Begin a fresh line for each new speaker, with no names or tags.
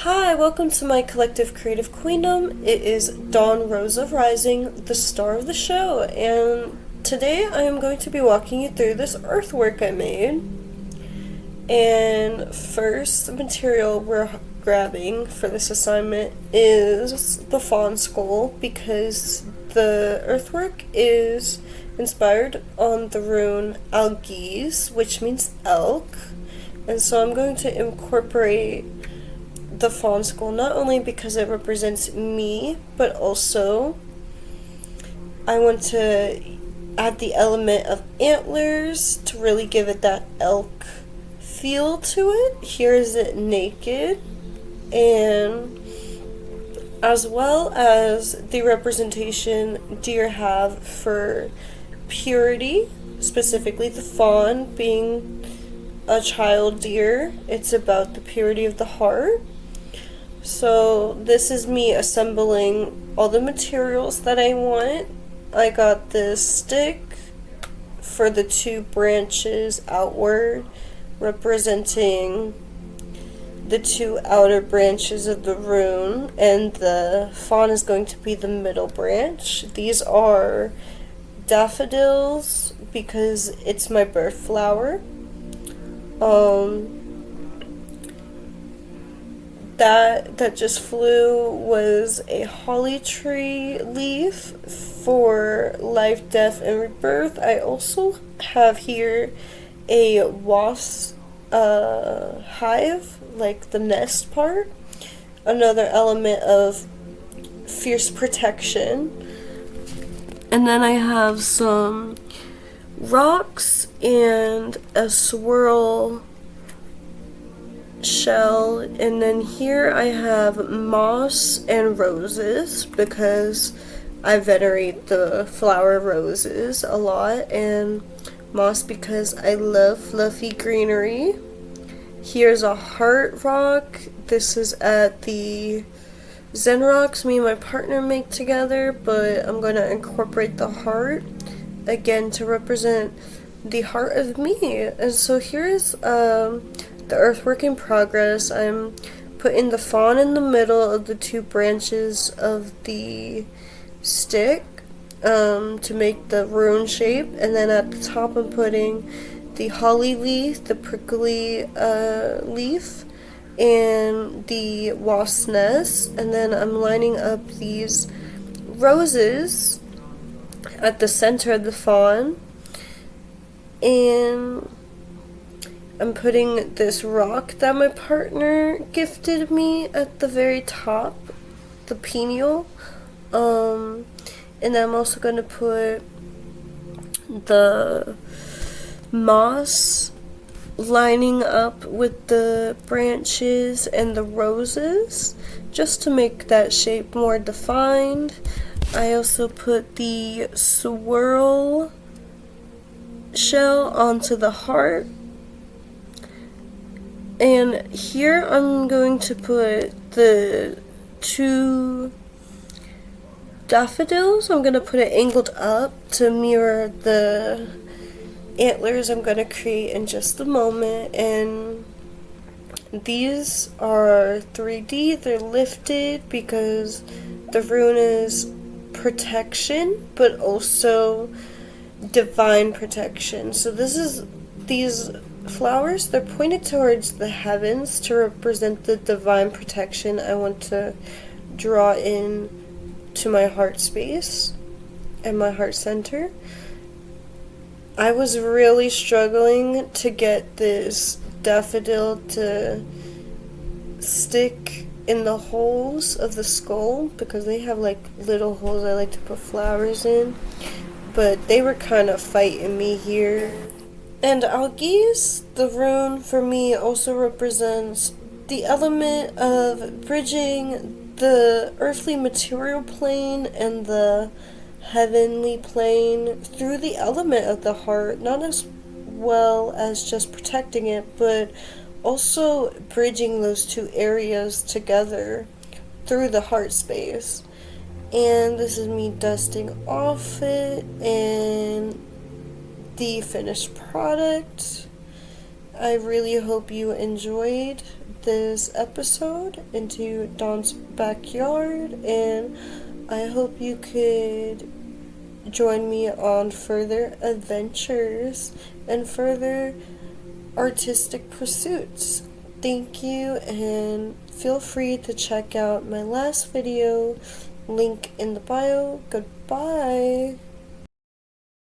Hi, welcome to my collective creative queendom. It is Dawn Rosa Rising, the star of the show, and today I am going to be walking you through this earthwork I made. And first material we're grabbing for this assignment is the fawn skull because the earthwork is inspired on the rune Algiz, which means elk. And so I'm going to incorporate the fawn skull not only because it represents me, but also I want to add the element of antlers to really give it that elk feel to it. Here is it naked, and as well as the representation deer have for purity, specifically the fawn being a child deer. It's about the purity of the heart. So this is me assembling all the materials that I want. I got this stick for the two branches outward, representing the two outer branches of the rune, and the fawn is going to be the middle branch. These are daffodils because it's my birth flower. That just flew was a holly tree leaf for life, death, and rebirth. I also have here a wasp hive, like the nest part, another element of fierce protection. And then I have some rocks and a swirl shell, and then here I have moss and roses because I venerate the flower roses a lot, and moss because I love fluffy greenery. Here's a heart rock. This is at the Zen Rocks me and my partner make together, but I'm going to incorporate the heart again to represent the heart of me. And so here's the earthwork in progress. I'm putting the fawn in the middle of the two branches of the stick to make the rune shape, and then at the top I'm putting the holly leaf, the prickly leaf, and the wasp nest, and then I'm lining up these roses at the center of the fawn, and I'm putting this rock that my partner gifted me at the very top, the pineal, and I'm also going to put the moss lining up with the branches and the roses just to make that shape more defined. I also put the swirl shell onto the heart. And here I'm going to put the two daffodils. I'm going to put it angled up to mirror the antlers I'm going to create in just a moment. And these are 3D. They're lifted because the rune is protection, but also divine protection. So these flowers, they're pointed towards the heavens to represent the divine protection I want to draw in to my heart space and my heart center. I was really struggling to get this daffodil to stick in the holes of the skull because they have like little holes I like to put flowers in, but they were kind of fighting me here. And Algiz, the rune for me, also represents the element of bridging the earthly material plane and the heavenly plane through the element of the heart, not as well as just protecting it, but also bridging those two areas together through the heart space. And this is me dusting off it and the finished product. I really hope you enjoyed this episode into Dawn's backyard, and I hope you could join me on further adventures and further artistic pursuits. Thank you, and feel free to check out my last video, link in the bio. Goodbye.